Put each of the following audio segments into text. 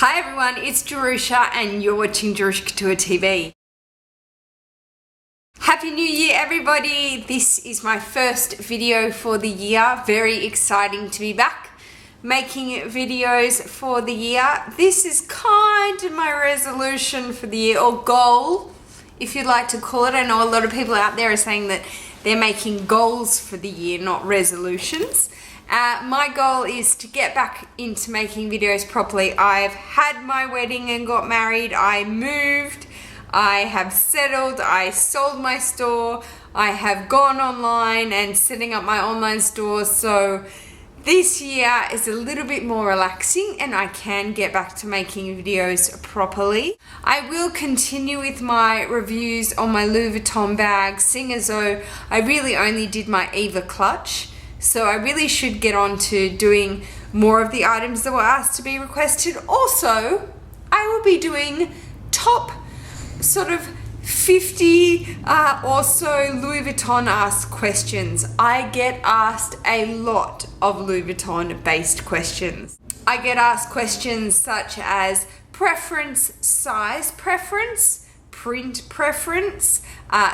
Hi everyone, it's Jerusha and you're watching Jerusha Couture TV. Happy New Year everybody! This is my first video for the year. Very exciting to be back making videos for the year. This is kind of my resolution for the year, or goal, if you'd like to call it. I know a lot of people out there are saying that they're making goals for the year, not resolutions. My goal is to get back into making videos properly. I've had my wedding and got married. I moved. I have settled. I sold my store. I have gone online and setting up my online store. So this year is a little bit more relaxing and I can get back to making videos properly. I will continue with my reviews on my Louis Vuitton bags, seeing as though I really only did my Eva clutch. So I really should get on to doing more of the items that were asked to be requested. Also, I will be doing top sort of 50 or so Louis Vuitton asked questions. I get asked a lot of Louis Vuitton based questions. I get asked questions such as preference, size preference, print preference,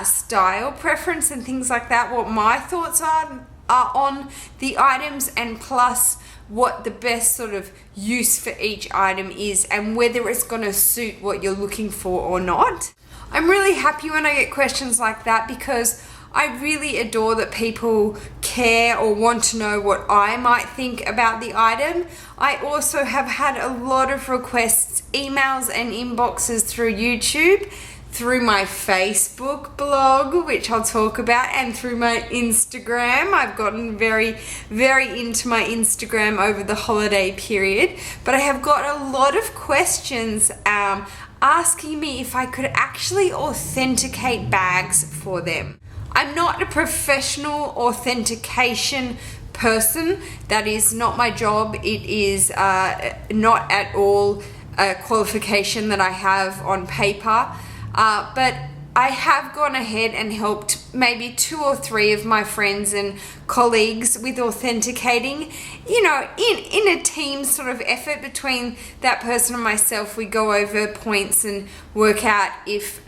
style preference, and things like that. What my thoughts are on the items, and plus what the best sort of use for each item is and whether it's going to suit what you're looking for or not. I'm really happy when I get questions like that because I really adore that people care or want to know what I might think about the item. I also have had a lot of requests, emails and inboxes through YouTube, through my Facebook blog, which I'll talk about, and through my Instagram. I've gotten very into my Instagram over the holiday period, but I have got a lot of questions asking me if I could actually authenticate bags for them. I'm not a professional authentication person. That is not my job. It is not at all a qualification that I have on paper. But I have gone ahead and helped maybe 2 or 3 of my friends and colleagues with authenticating. You know, in a team sort of effort between that person and myself, we go over points and work out if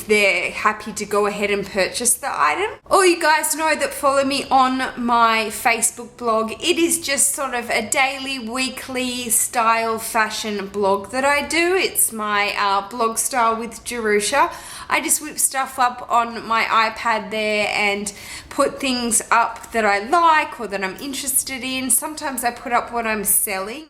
they're happy to go ahead and purchase the item. All you guys know that follow me on my Facebook blog, it is just sort of a daily, weekly style fashion blog that I do. It's my blog style with Jerusha. I just whip stuff up on my iPad there and put things up that I like or that I'm interested in. Sometimes I put up what I'm selling.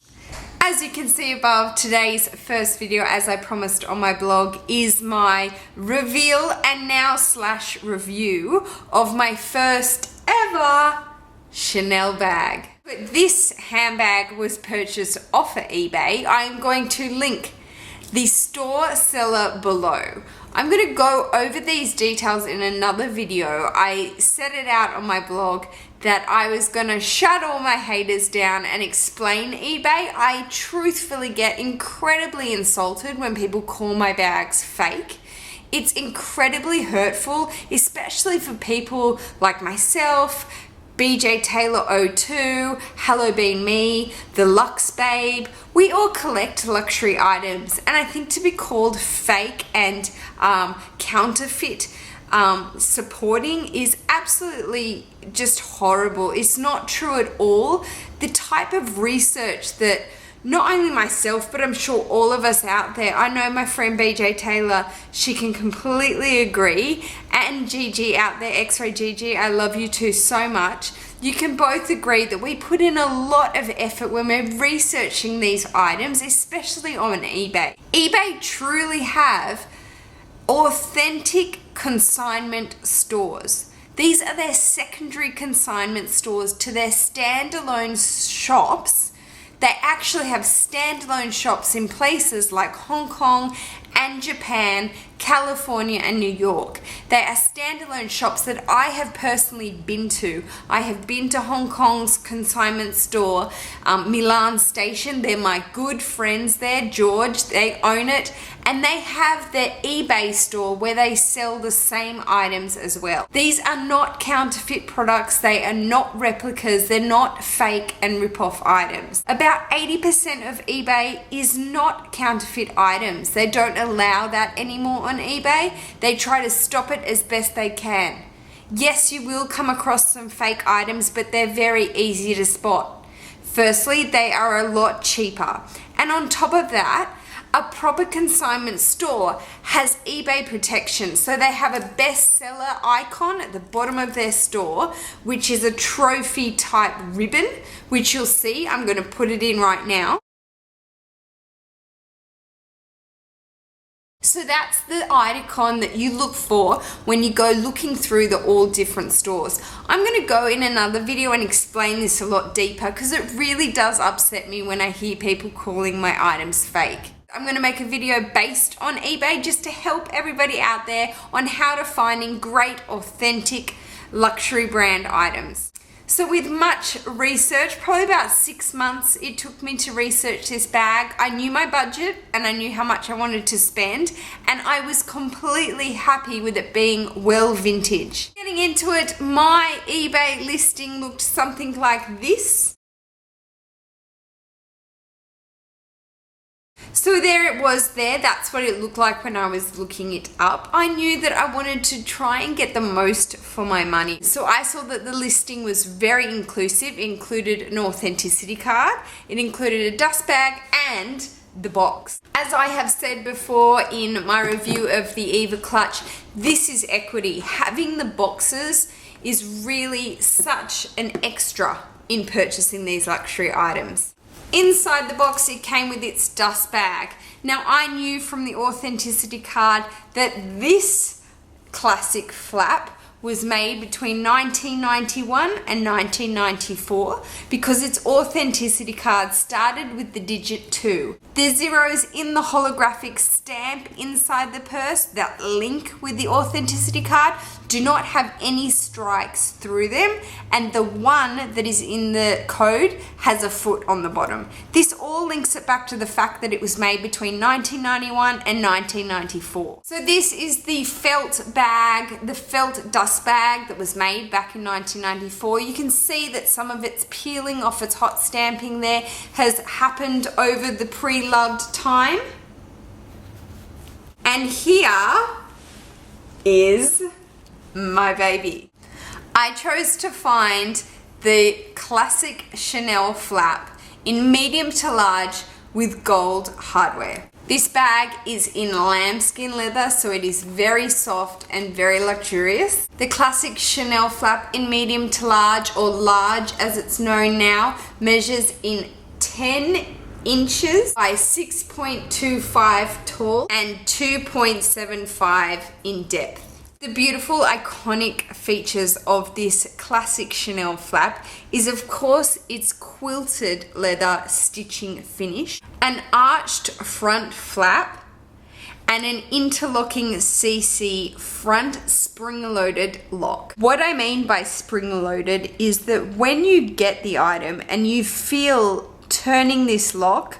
As you can see above, today's first video, as I promised on my blog, is my reveal and now / review of my first ever Chanel bag. But this handbag was purchased off of eBay. I'm going to link the store seller below. I'm going to go over these details in another video. I set it out on my blog that I was going to shut all my haters down and explain eBay. I truthfully get incredibly insulted when people call my bags fake. It's incredibly hurtful, especially for people like myself, BJ Taylor 02, Hello Bean Me, The Luxe Babe. We all collect luxury items, and I think to be called fake and counterfeit supporting is absolutely just horrible. It's not true at all. The type of research that not only myself, but I'm sure all of us out there, I know my friend BJ Taylor, she can completely agree, and Gigi out there, X-Ray Gigi, I love you too so much. You can both agree that we put in a lot of effort when we're researching these items, especially on eBay. eBay truly have authentic consignment stores. These are their secondary consignment stores to their standalone shops. They actually have standalone shops in places like Hong Kong and Japan. California, and New York. They are standalone shops that I have personally been to. I have been to Hong Kong's consignment store, Milan Station. They're my good friends there, George. They own it. And they have their eBay store where they sell the same items as well. These are not counterfeit products. They are not replicas. They're not fake and rip-off items. About 80% of eBay is not counterfeit items. They don't allow that anymore on eBay. They try to stop it as best they can. Yes, you will come across some fake items, but they're very easy to spot. Firstly, they are a lot cheaper. And on top of that, a proper consignment store has eBay protection. So they have a bestseller icon at the bottom of their store, which is a trophy type ribbon, which you'll see. I'm going to put it in right now. So that's the icon that you look for when you go looking through the all different stores. I'm going to go in another video and explain this a lot deeper because it really does upset me when I hear people calling my items fake. I'm going to make a video based on eBay just to help everybody out there on how to finding great authentic luxury brand items. So with much research, probably about 6 months it took me to research this bag. I knew my budget and I knew how much I wanted to spend, and I was completely happy with it being well vintage. Getting into it, my eBay listing looked something like this. So there it was there. That's what it looked like when I was looking it up. I knew that I wanted to try and get the most for my money. So I saw that the listing was very inclusive. It included an authenticity card. It included a dust bag and the box. As I have said before in my review of the Eva clutch, this is equity. Having the boxes is really such an extra in purchasing these luxury items. Inside the box, it came with its dust bag. Now, I knew from the authenticity card that this classic flap was made between 1991 and 1994 because its authenticity card started with the digit 2. The zeros in the holographic stamp inside the purse that link with the authenticity card do not have any strikes through them, and the 1 that is in the code has a foot on the bottom. This all links it back to the fact that it was made between 1991 and 1994. So this is the felt bag, the felt dust bag that was made back in 1994. You can see that some of it's peeling off its hot stamping there has happened over the pre-loved time. And here is my baby. I chose to find the classic Chanel flap in medium to large with gold hardware. This bag is in lambskin leather, so it is very soft and very luxurious. The classic Chanel flap in medium to large, or large as it's known now, measures in 10 inches by 6.25 tall and 2.75 in depth. The beautiful iconic features of this classic Chanel flap is of course its quilted leather stitching finish, an arched front flap, and an interlocking CC front spring-loaded lock. What I mean by spring-loaded is that when you get the item and you feel turning this lock,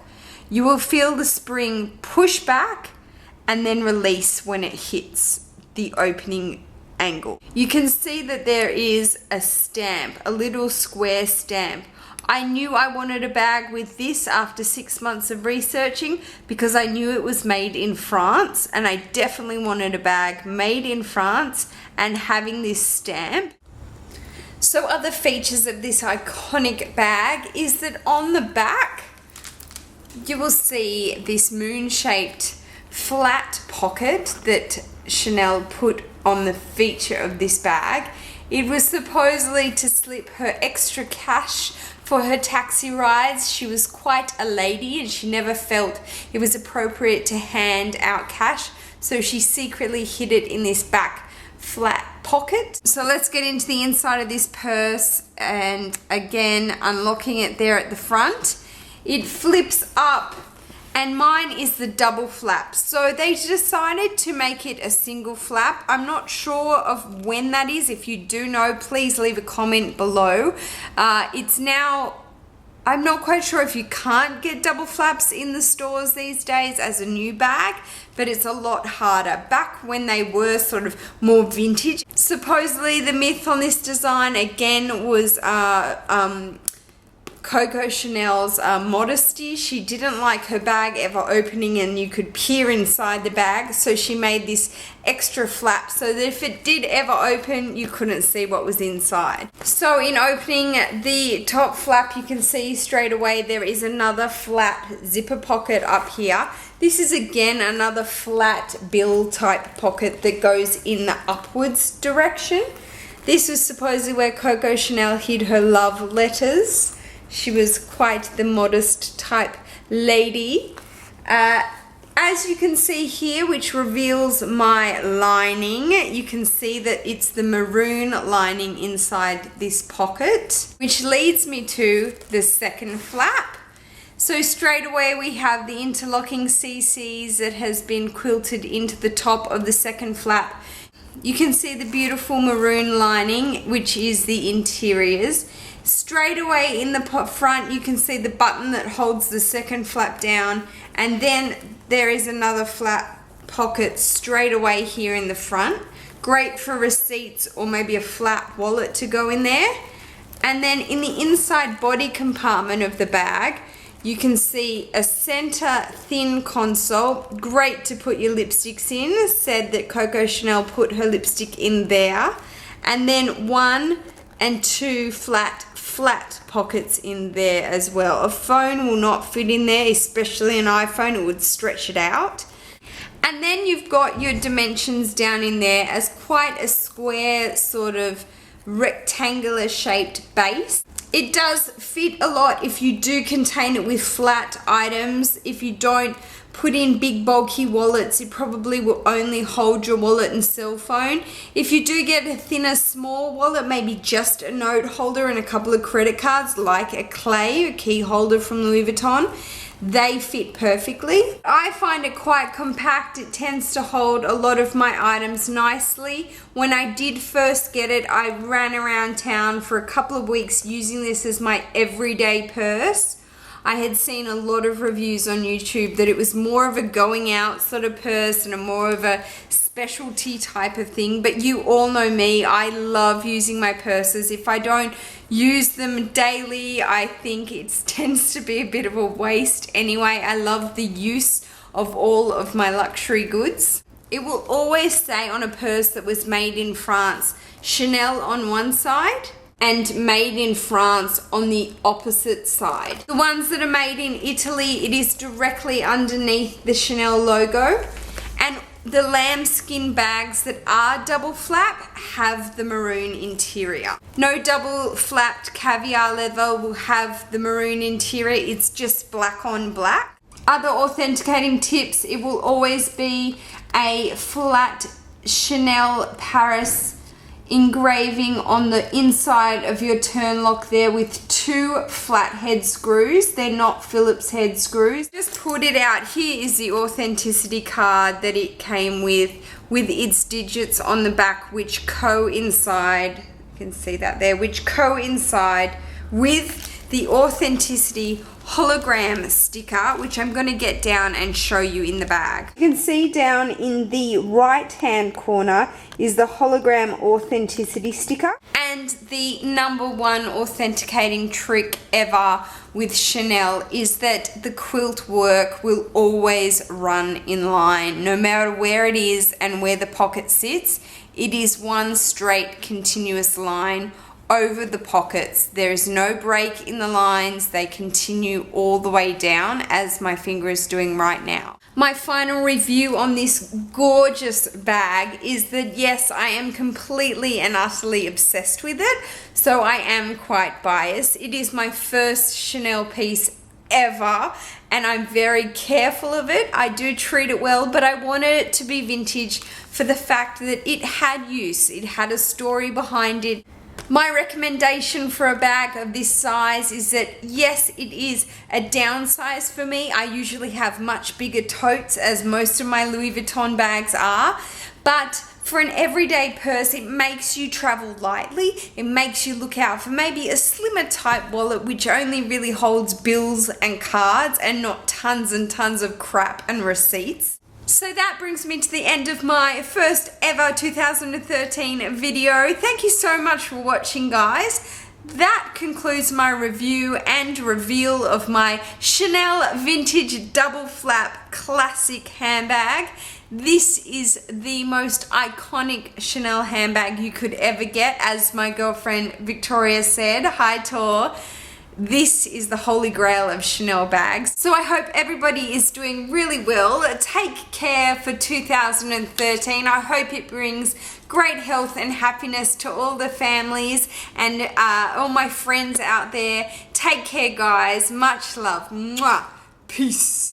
you will feel the spring push back and then release when it hits the opening angle. You can see that there is a stamp, a little square stamp. I knew I wanted a bag with this after 6 months of researching because I knew it was made in France, and I definitely wanted a bag made in France and having this stamp. So other features of this iconic bag is that on the back you will see this moon-shaped flat pocket that Chanel put on the feature of this bag. It was supposedly to slip her extra cash for her taxi rides. She was quite a lady and she never felt it was appropriate to hand out cash, so she secretly hid it in this back flat pocket. So let's get into the inside of this purse, and again unlocking it there at the front. It flips up And mine is the double flap. So they decided to make it a single flap. I'm not sure of when that is. If you do know, please leave a comment below. It's now, I'm not quite sure if you can't get double flaps in the stores these days as a new bag, but it's a lot harder. Back when they were sort of more vintage, supposedly the myth on this design again was Coco Chanel's modesty. She didn't like her bag ever opening and you could peer inside the bag, so she made this extra flap so that if it did ever open, you couldn't see what was inside. So in opening the top flap, you can see straight away there is another flat zipper pocket up here. This is again another flat bill type pocket that goes in the upwards direction. This was supposedly where Coco Chanel hid her love letters. She was quite the modest type lady. As you can see here, which reveals my lining, you can see that it's the maroon lining inside this pocket, which leads me to the second flap. So straight away we have the interlocking CCs that has been quilted into the top of the second flap. You can see the beautiful maroon lining, which is the interiors. Straight away in the front, you can see the button that holds the second flap down, and then there is another flap pocket straight away here in the front. Great for receipts or maybe a flap wallet to go in there. And then in the inside body compartment of the bag, you can see a center thin console, great to put your lipsticks in. Said that Coco Chanel put her lipstick in there. And then 1 and 2 flat pockets in there as well. A phone will not fit in there, especially an iPhone, it would stretch it out. And then you've got your dimensions down in there as quite a square sort of rectangular shaped base. It does fit a lot if you do contain it with flat items. If you don't put in big bulky wallets, it probably will only hold your wallet and cell phone. If you do get a thinner small wallet, maybe just a note holder and a couple of credit cards like a key holder from Louis Vuitton, they fit perfectly. I find it quite compact. It tends to hold a lot of my items nicely. When I did first get it, I ran around town for a couple of weeks using this as my everyday purse. I had seen a lot of reviews on YouTube that it was more of a going out sort of purse and a more of a specialty type of thing, but you all know me, I love using my purses. If I don't use them daily, I think it tends to be a bit of a waste anyway. I love the use of all of my luxury goods. It will always say on a purse that was made in France, Chanel on one side and made in France on the opposite side. The ones that are made in Italy, it is directly underneath the Chanel logo, and the lambskin bags that are double flap have the maroon interior. No double flapped caviar leather will have the maroon interior, it's just black on black. Other authenticating tips, it will always be a flat Chanel Paris engraving on the inside of your turn lock there with 2 flat head screws. They're not Phillips head screws. Just pulled it out. Here is the authenticity card that it came with its digits on the back, which coincide, you can see that there, which coincide with the authenticity hologram sticker, which I'm going to get down and show you in the bag. You can see down in the right hand corner is the hologram authenticity sticker, and the #1 authenticating trick ever with Chanel is that the quilt work will always run in line no matter where it is and where the pocket sits. It is one straight continuous line over the pockets. There is no break in the lines. They continue all the way down, as my finger is doing right now. My final review on this gorgeous bag is that yes, I am completely and utterly obsessed with it, so I am quite biased. It is my first Chanel piece ever, and I'm very careful of it. I do treat it well, but I wanted it to be vintage for the fact that it had use. It had a story behind it. My recommendation for a bag of this size is that, yes, it is a downsize for me. I usually have much bigger totes, as most of my Louis Vuitton bags are, but for an everyday purse, it makes you travel lightly. It makes you look out for maybe a slimmer type wallet which only really holds bills and cards and not tons and tons of crap and receipts. So that brings me to the end of my first ever 2013 video. Thank you so much for watching, guys. That concludes my review and reveal of my Chanel Vintage Double Flap Classic handbag. This is the most iconic Chanel handbag you could ever get, as my girlfriend Victoria said. Hi, Tor. This is the holy grail of Chanel bags. So I hope everybody is doing really well. Take care for 2013. I hope it brings great health and happiness to all the families and all my friends out there. Take care, guys. Much love. Mwah. Peace.